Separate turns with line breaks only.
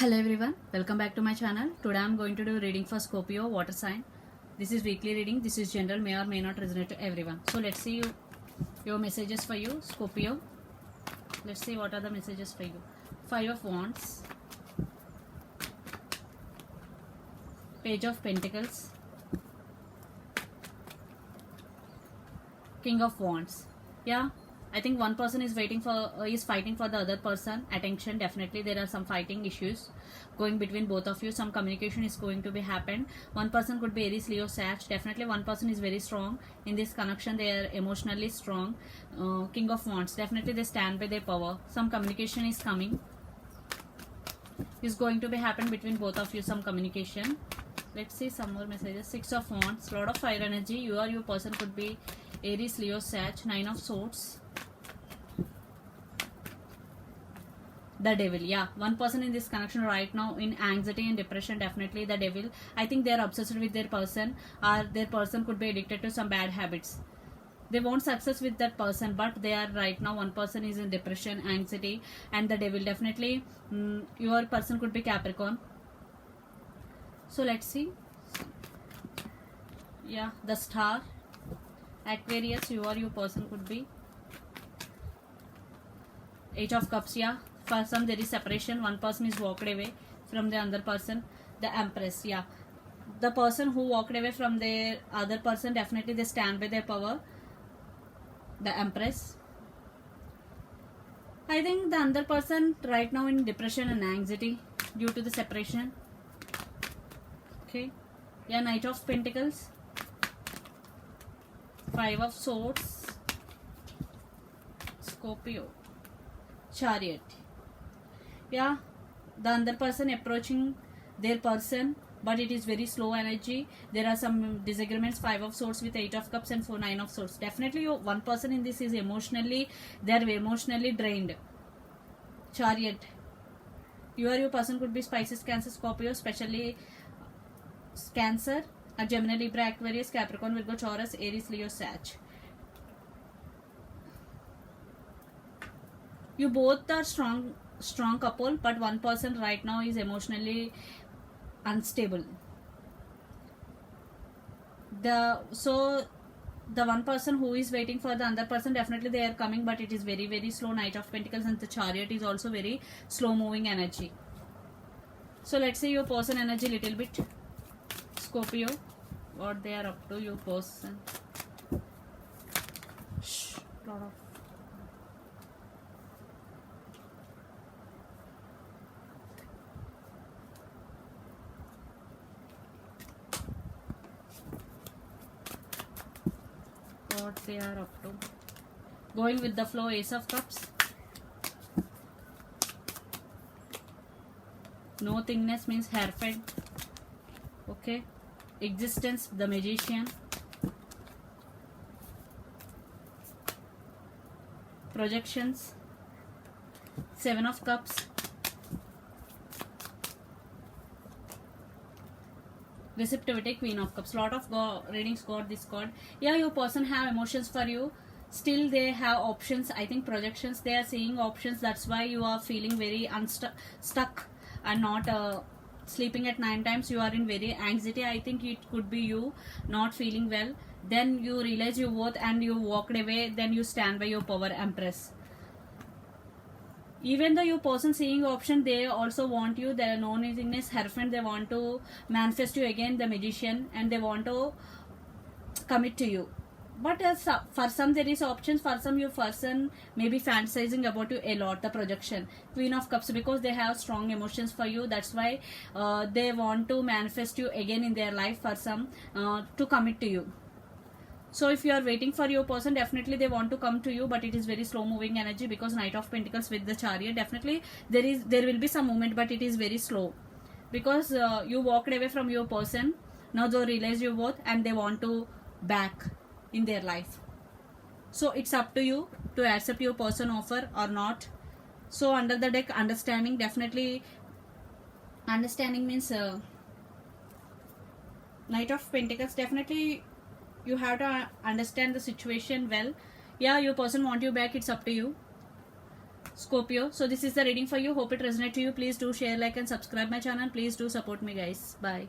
Hello everyone, welcome back to my channel. Today I am going to do reading for Scorpio water sign. This is weekly reading. This is general, may or may not resonate to everyone. So let's see your messages for you, Scorpio. Let's see what are the messages for you. 5 of Wands, Page of Pentacles, King of Wands. Yeah, I think one person is fighting for the other person attention. Definitely there are some fighting issues going between both of you. Some communication is going to be happened. One person could be Aries, Leo, Sag. Definitely one person is very strong in this connection. They are emotionally strong. King of Wands, definitely they stand by their power. Some communication is coming, is going to be happen between both of you. Some communication. Let's see some more messages. 6 of Wands, lot of fire energy. You or your person could be Aries, Leo, Sag. 9 of Swords, the Devil. Yeah, one person in this connection right now in anxiety and depression. Definitely the Devil. I think they are obsessed with their person, or their person could be addicted to some bad habits. They want success with that person, but they are right now, one person is in depression, anxiety, and the Devil. Definitely your person could be Capricorn. So let's see. Yeah, the Star, Aquarius. You or your person could be 8 of Cups. Yeah, for some there is separation. One person is walked away from the other person. The Empress. Yeah, the person who walked away from their other person, definitely they stand by their power. The Empress. I think the other person right now in depression and anxiety due to the separation. Okay. Yeah, Knight of Pentacles, 5 of Swords, Scorpio, Chariot. Yeah, the other person approaching their person, but it is very slow energy. There are some disagreements. 5 of Swords with 8 of Cups and 9 of Swords. Definitely one person in this is emotionally, they are emotionally drained. Chariot. You or your person could be Pisces, Cancer, Scorpio, especially Cancer, a Gemini, Libra, Aquarius, Capricorn, Virgo, Taurus, Aries, Leo, Sag. You both are strong couple, but one person right now is emotionally unstable. The one person who is waiting for the other person, definitely they are coming, but it is very very slow. Knight of Pentacles and the Chariot is also very slow moving energy. So let's see your person energy little bit, Scorpio, what they are up to, your person. Shh, lot of what they are up to. Going with the flow, Ace of Cups, no thingness means hairfed. Okay. Existence, the Magician, projections, 7 of Cups, receptivity, Queen of Cups. Lot of readings got this card. Yeah, your person have emotions for you, still they have options. I think projections, they are seeing options. That's why you are feeling very stuck and not sleeping at 9 times. You are in very anxiety. I think it could be you not feeling well, then you realize your worth and you walked away. Then you stand by your power, Empress. Even though your person seeing option, they also want you. Their non-nothingness, Hierophant, they want to manifest you again, the Magician, and they want to commit to you. But for some there is options. For some your person may be fantasizing about you a lot. The projection, Queen of Cups, because they have strong emotions for you. That's why they want to manifest you again in their life. For some to commit to you. So if you are waiting for your person, definitely they want to come to you, but it is very slow moving energy, because Knight of Pentacles with the Chariot, definitely there will be some movement, but it is very slow, because you walked away from your person. Now they realize your worth and they want to back in their life. So it's up to you to accept your person offer or not. So under the deck, understanding, definitely understanding means Knight of Pentacles. Definitely you have to understand the situation well. Yeah, your person want you back, it's up to you. Scorpio. So this is the reading for you. Hope it resonates to you. Please do share, like and subscribe my channel. Please do support me guys. Bye.